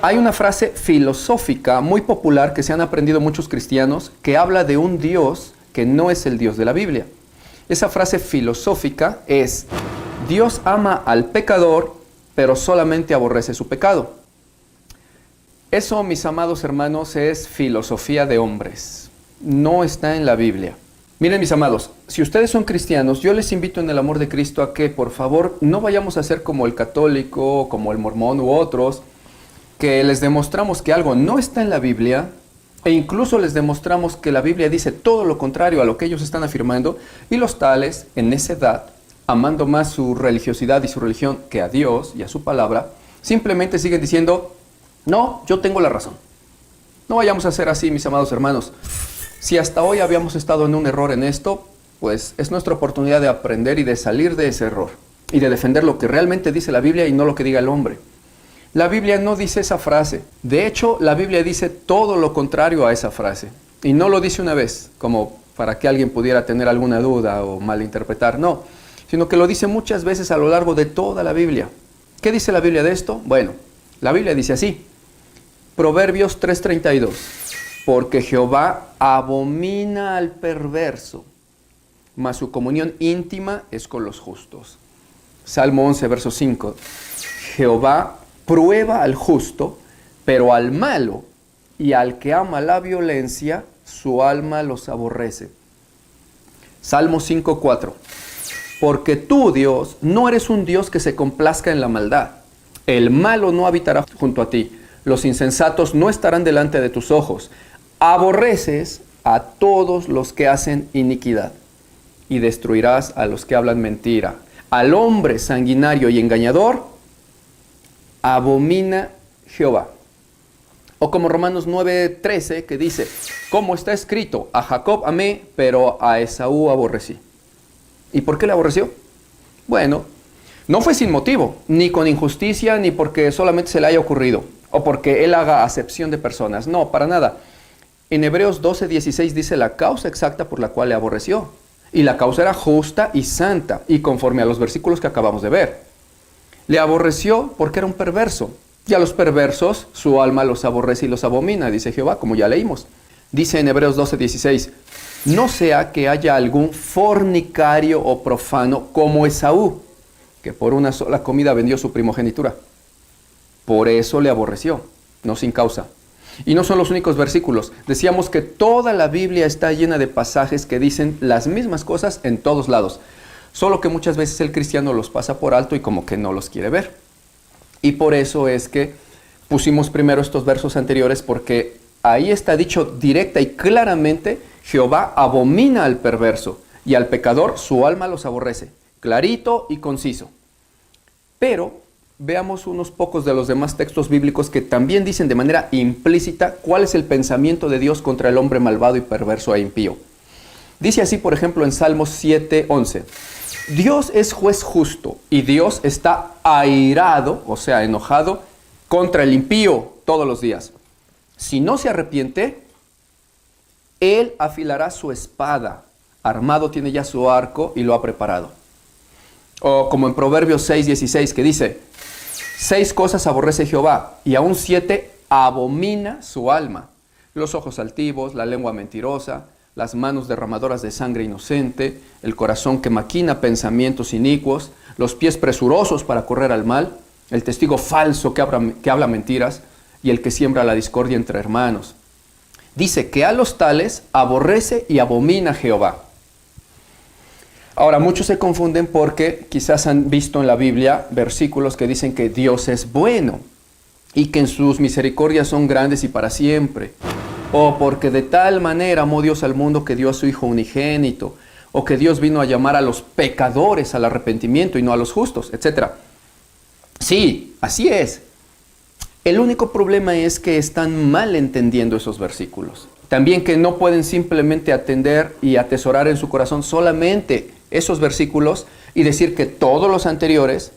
Hay una frase filosófica muy popular que se han aprendido muchos cristianos que habla de un Dios que no es el Dios de la Biblia. Esa frase filosófica es: Dios ama al pecador, pero solamente aborrece su pecado. Eso, mis amados hermanos, es filosofía de hombres. No está en la Biblia. Miren, mis amados, si ustedes son cristianos, yo les invito en el amor de Cristo a que, por favor, no vayamos a ser como el católico, como el mormón u otros, que les demostramos que algo no está en la Biblia, e incluso les demostramos que la Biblia dice todo lo contrario a lo que ellos están afirmando, y los tales, en necedad, amando más su religiosidad y su religión que a Dios y a su palabra, simplemente siguen diciendo: no, yo tengo la razón. No vayamos a ser así, mis amados hermanos. Si hasta hoy habíamos estado en un error en esto, pues es nuestra oportunidad de aprender y de salir de ese error y de defender lo que realmente dice la Biblia y no lo que diga el hombre. La Biblia no dice esa frase. De hecho, la Biblia dice todo lo contrario a esa frase. Y no lo dice una vez, como para que alguien pudiera tener alguna duda o malinterpretar. No, sino que lo dice muchas veces a lo largo de toda la Biblia. ¿Qué dice la Biblia de esto? Bueno, la Biblia dice así. Proverbios 3:32. Porque Jehová abomina al perverso, mas su comunión íntima es con los justos. Salmo 11, verso 5. Jehová prueba al justo, pero al malo y al que ama la violencia, su alma los aborrece. Salmo 5:4. Porque tú, Dios, no eres un Dios que se complazca en la maldad. El malo no habitará junto a ti. Los insensatos no estarán delante de tus ojos. Aborreces a todos los que hacen iniquidad y destruirás a los que hablan mentira. Al hombre sanguinario y engañador abomina Jehová. O como Romanos 9:13, que dice: como está escrito, a Jacob amé, pero a Esaú aborrecí. ¿Y por qué le aborreció? Bueno, no fue sin motivo, ni con injusticia, ni porque solamente se le haya ocurrido, o porque él haga acepción de personas. No, para nada. En Hebreos 12:16 dice la causa exacta por la cual le aborreció. Y la causa era justa y santa, y conforme a los versículos que acabamos de ver. Le aborreció porque era un perverso. Y a los perversos su alma los aborrece y los abomina, dice Jehová, como ya leímos. Dice en Hebreos 12:16, no sea que haya algún fornicario o profano como Esaú, que por una sola comida vendió su primogenitura. Por eso le aborreció, no sin causa. Y no son los únicos versículos. Decíamos que toda la Biblia está llena de pasajes que dicen las mismas cosas en todos lados. Solo que muchas veces el cristiano los pasa por alto y como que no los quiere ver. Y por eso es que pusimos primero estos versos anteriores, porque ahí está dicho directa y claramente: Jehová abomina al perverso y al pecador su alma los aborrece. Clarito y conciso. Pero veamos unos pocos de los demás textos bíblicos que también dicen de manera implícita cuál es el pensamiento de Dios contra el hombre malvado y perverso e impío. Dice así, por ejemplo, en Salmos 7:11. Dios es juez justo y Dios está airado, o sea, enojado, contra el impío todos los días. Si no se arrepiente, Él afilará su espada. Armado tiene ya su arco y lo ha preparado. O como en Proverbios 6:16, que dice: 6 cosas aborrece Jehová, y aún 7 abomina su alma: los ojos altivos, la lengua mentirosa, las manos derramadoras de sangre inocente, el corazón que maquina pensamientos inicuos, los pies presurosos para correr al mal, el testigo falso que habla mentiras, y el que siembra la discordia entre hermanos. Dice que a los tales aborrece y abomina Jehová. Ahora, muchos se confunden porque quizás han visto en la Biblia versículos que dicen que Dios es bueno y que en sus misericordias son grandes y para siempre. O porque de tal manera amó Dios al mundo que dio a su Hijo unigénito. O que Dios vino a llamar a los pecadores al arrepentimiento y no a los justos, etc. Sí, así es. El único problema es que están mal entendiendo esos versículos. También que no pueden simplemente atender y atesorar en su corazón solamente esos versículos y decir que todos los anteriores,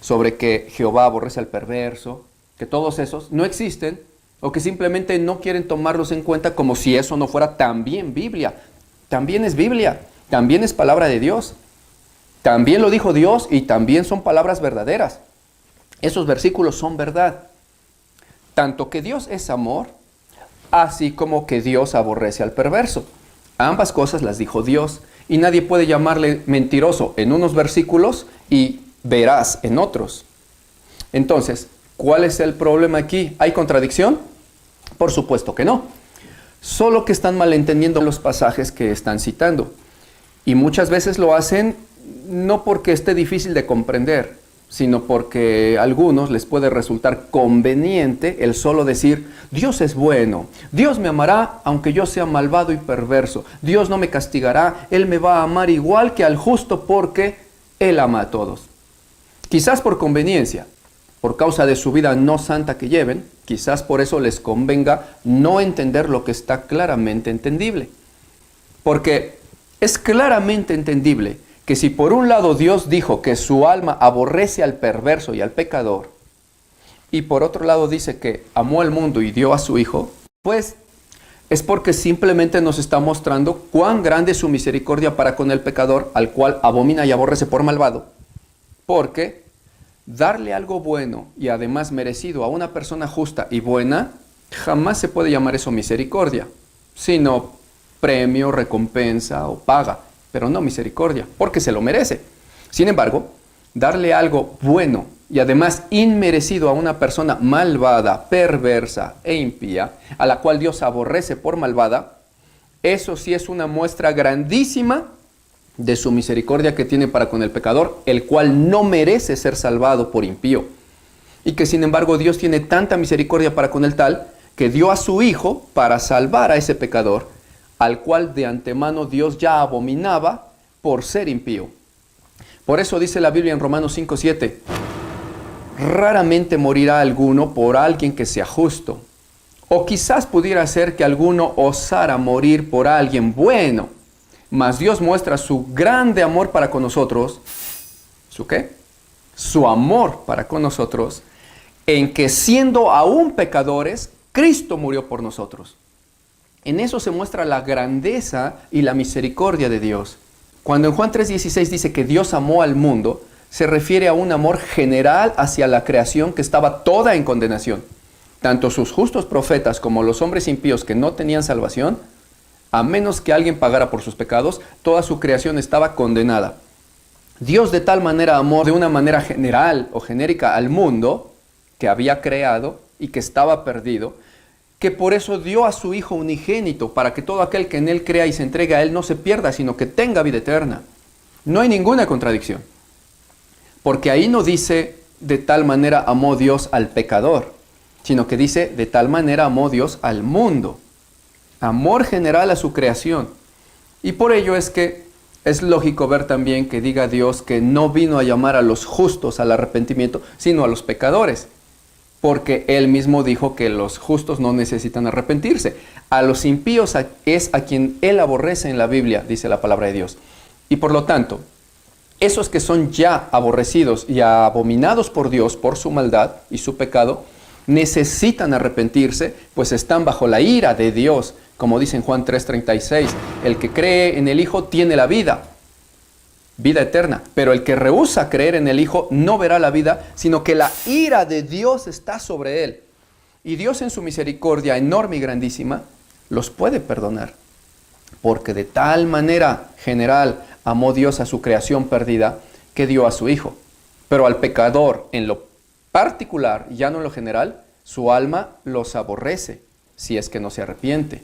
sobre que Jehová aborrece al perverso, que todos esos no existen, o que simplemente no quieren tomarlos en cuenta como si eso no fuera también Biblia. También es Biblia, también es palabra de Dios. También lo dijo Dios y también son palabras verdaderas. Esos versículos son verdad. tanto que Dios es amor, así como que Dios aborrece al perverso. Ambas cosas las dijo Dios, y nadie puede llamarle mentiroso en unos versículos y veraz en otros. Entonces, ¿cuál es el problema aquí? ¿Hay contradicción? Por supuesto que no. Solo que están malentendiendo los pasajes que están citando. Y muchas veces lo hacen no porque esté difícil de comprender, sino porque a algunos les puede resultar conveniente el solo decir, Dios es bueno, Dios me amará aunque yo sea malvado y perverso, Dios no me castigará, Él me va a amar igual que al justo porque Él ama a todos. Quizás por conveniencia, por causa de su vida no santa que lleven, quizás por eso les convenga no entender lo que está claramente entendible. Porque es claramente entendible que si por un lado Dios dijo que su alma aborrece al perverso y al pecador, y por otro lado dice que amó al mundo y dio a su Hijo, pues es porque simplemente nos está mostrando cuán grande es su misericordia para con el pecador, al cual abomina y aborrece por malvado. Porque darle algo bueno y además merecido a una persona justa y buena, jamás se puede llamar eso misericordia, sino premio, recompensa o paga, pero no misericordia, porque se lo merece. Sin embargo, darle algo bueno y además inmerecido a una persona malvada, perversa e impía, a la cual Dios aborrece por malvada, eso sí es una muestra grandísima de su misericordia que tiene para con el pecador, el cual no merece ser salvado por impío. Y que sin embargo Dios tiene tanta misericordia para con el tal, que dio a su Hijo para salvar a ese pecador, al cual de antemano Dios ya abominaba por ser impío. Por eso dice la Biblia en Romanos 5:7, raramente morirá alguno por alguien que sea justo. O quizás pudiera ser que alguno osara morir por alguien bueno, mas Dios muestra su grande amor para con nosotros. ¿Su qué? Su amor para con nosotros, en que siendo aún pecadores, Cristo murió por nosotros. En eso se muestra la grandeza y la misericordia de Dios. Cuando en Juan 3:16 dice que Dios amó al mundo, se refiere a un amor general hacia la creación que estaba toda en condenación. Tanto sus justos profetas como los hombres impíos que no tenían salvación, a menos que alguien pagara por sus pecados, toda su creación estaba condenada. Dios de tal manera amó de una manera general o genérica al mundo que había creado y que estaba perdido, que por eso dio a su Hijo unigénito, para que todo aquel que en Él crea y se entregue a Él no se pierda, sino que tenga vida eterna. No hay ninguna contradicción, porque ahí no dice de tal manera amó Dios al pecador, sino que dice de tal manera amó Dios al mundo. Amor general a su creación. Y por ello es que es lógico ver también que diga Dios que no vino a llamar a los justos al arrepentimiento, sino a los pecadores. Porque Él mismo dijo que los justos no necesitan arrepentirse. A los impíos es a quien Él aborrece en la Biblia, dice la palabra de Dios. Y por lo tanto, esos que son ya aborrecidos y abominados por Dios por su maldad y su pecado, necesitan arrepentirse, pues están bajo la ira de Dios. Como dice en Juan 3:36, el que cree en el Hijo tiene la vida eterna, pero el que rehúsa creer en el Hijo no verá la vida, sino que la ira de Dios está sobre él. Y Dios en su misericordia enorme y grandísima los puede perdonar, porque de tal manera general amó Dios a su creación perdida que dio a su Hijo. Pero al pecador en lo particular, ya no en lo general, su alma los aborrece si es que no se arrepiente.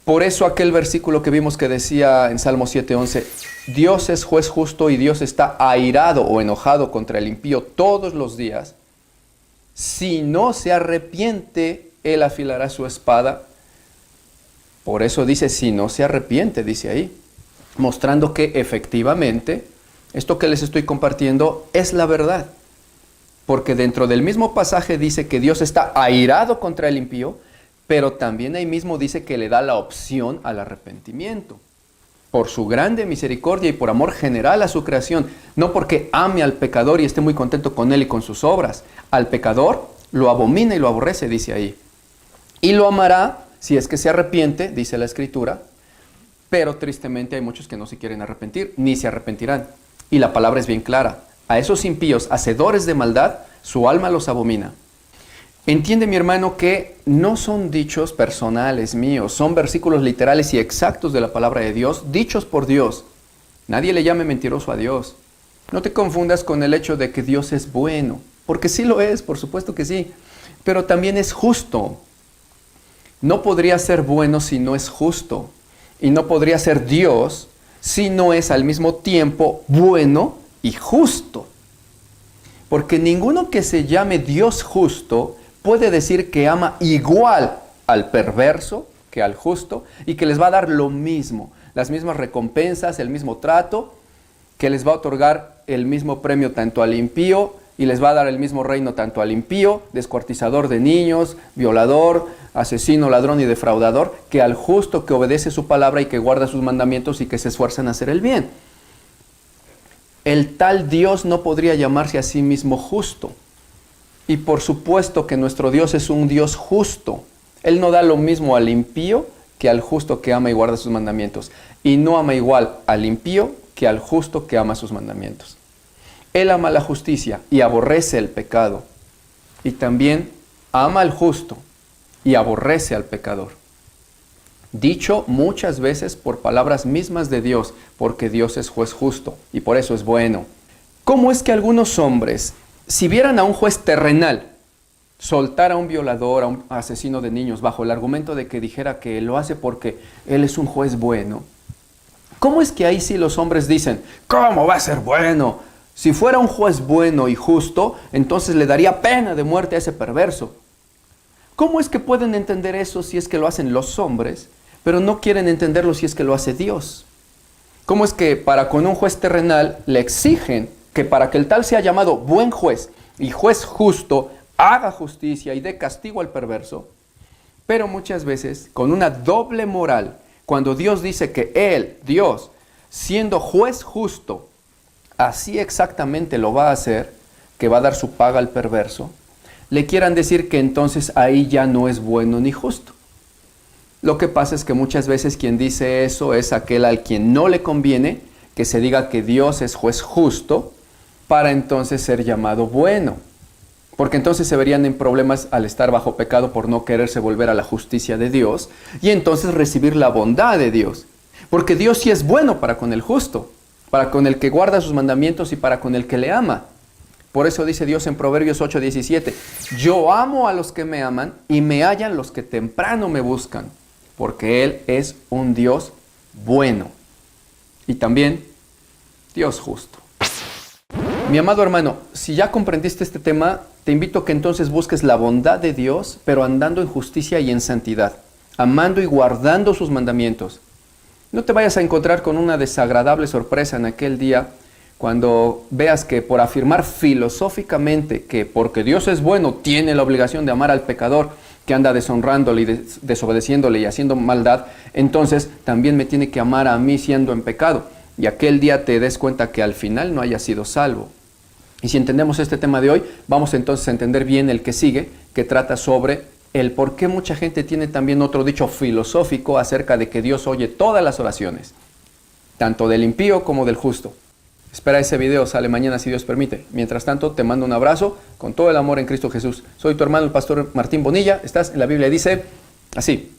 Por eso aquel versículo que vimos que decía en Salmo 7:11, Dios es juez justo y Dios está airado o enojado contra el impío todos los días. Si no se arrepiente, Él afilará su espada. Por eso dice, si no se arrepiente, dice ahí, mostrando que efectivamente esto que les estoy compartiendo es la verdad. Porque dentro del mismo pasaje dice que Dios está airado contra el impío, pero también ahí mismo dice que le da la opción al arrepentimiento. Por su grande misericordia y por amor general a su creación. No porque ame al pecador y esté muy contento con él y con sus obras. Al pecador lo abomina y lo aborrece, dice ahí. Y lo amará si es que se arrepiente, dice la Escritura. Pero tristemente hay muchos que no se quieren arrepentir, ni se arrepentirán. Y la palabra es bien clara. A esos impíos, hacedores de maldad, su alma los abomina. Entiende, mi hermano, que no son dichos personales míos, son versículos literales y exactos de la palabra de Dios, dichos por Dios. Nadie le llame mentiroso a Dios. No te confundas con el hecho de que Dios es bueno, porque sí lo es, por supuesto que sí, pero también es justo. No podría ser bueno si no es justo, y no podría ser Dios si no es al mismo tiempo bueno y justo. Porque ninguno que se llame Dios justo puede decir que ama igual al perverso que al justo y que les va a dar lo mismo, las mismas recompensas, el mismo trato, que les va a otorgar el mismo premio tanto al impío y les va a dar el mismo reino tanto al impío, descuartizador de niños, violador, asesino, ladrón y defraudador, que al justo que obedece su palabra y que guarda sus mandamientos y que se esfuerza en hacer el bien. El tal Dios no podría llamarse a sí mismo justo. Y por supuesto que nuestro Dios es un Dios justo. Él no da lo mismo al impío que al justo que ama y guarda sus mandamientos. Y no ama igual al impío que al justo que ama sus mandamientos. Él ama la justicia y aborrece el pecado. Y también ama al justo y aborrece al pecador. Dicho muchas veces por palabras mismas de Dios, porque Dios es juez justo y por eso es bueno. ¿Cómo es que algunos hombres, si vieran a un juez terrenal soltar a un violador, a un asesino de niños, bajo el argumento de que dijera que lo hace porque él es un juez bueno, cómo es que ahí sí los hombres dicen, ¿cómo va a ser bueno? Si fuera un juez bueno y justo, entonces le daría pena de muerte a ese perverso. ¿Cómo es que pueden entender eso si es que lo hacen los hombres, pero no quieren entenderlo si es que lo hace Dios? ¿Cómo es que para con un juez terrenal le exigen que para que el tal sea llamado buen juez y juez justo, haga justicia y dé castigo al perverso? Pero muchas veces, con una doble moral, cuando Dios dice que Él, Dios, siendo juez justo, así exactamente lo va a hacer, que va a dar su paga al perverso, le quieran decir que entonces ahí ya no es bueno ni justo. Lo que pasa es que muchas veces quien dice eso es aquel al quien no le conviene que se diga que Dios es juez justo para entonces ser llamado bueno. Porque entonces se verían en problemas al estar bajo pecado por no quererse volver a la justicia de Dios y entonces recibir la bondad de Dios. Porque Dios sí es bueno para con el justo, para con el que guarda sus mandamientos y para con el que le ama. Por eso dice Dios en Proverbios 8:17, yo amo a los que me aman y me hallan los que temprano me buscan, porque Él es un Dios bueno y también Dios justo. Mi amado hermano, si ya comprendiste este tema, te invito a que entonces busques la bondad de Dios, pero andando en justicia y en santidad, amando y guardando sus mandamientos. No te vayas a encontrar con una desagradable sorpresa en aquel día cuando veas que por afirmar filosóficamente que porque Dios es bueno, tiene la obligación de amar al pecador que anda deshonrándole y desobedeciéndole y haciendo maldad, entonces también me tiene que amar a mí siendo en pecado. Y aquel día te des cuenta que al final no hayas sido salvo. Y si entendemos este tema de hoy, vamos entonces a entender bien el que sigue, que trata sobre el por qué mucha gente tiene también otro dicho filosófico acerca de que Dios oye todas las oraciones, tanto del impío como del justo. Espera ese video, sale mañana si Dios permite. Mientras tanto, te mando un abrazo con todo el amor en Cristo Jesús. Soy tu hermano el pastor Martín Bonilla, estás en la Biblia, dice así.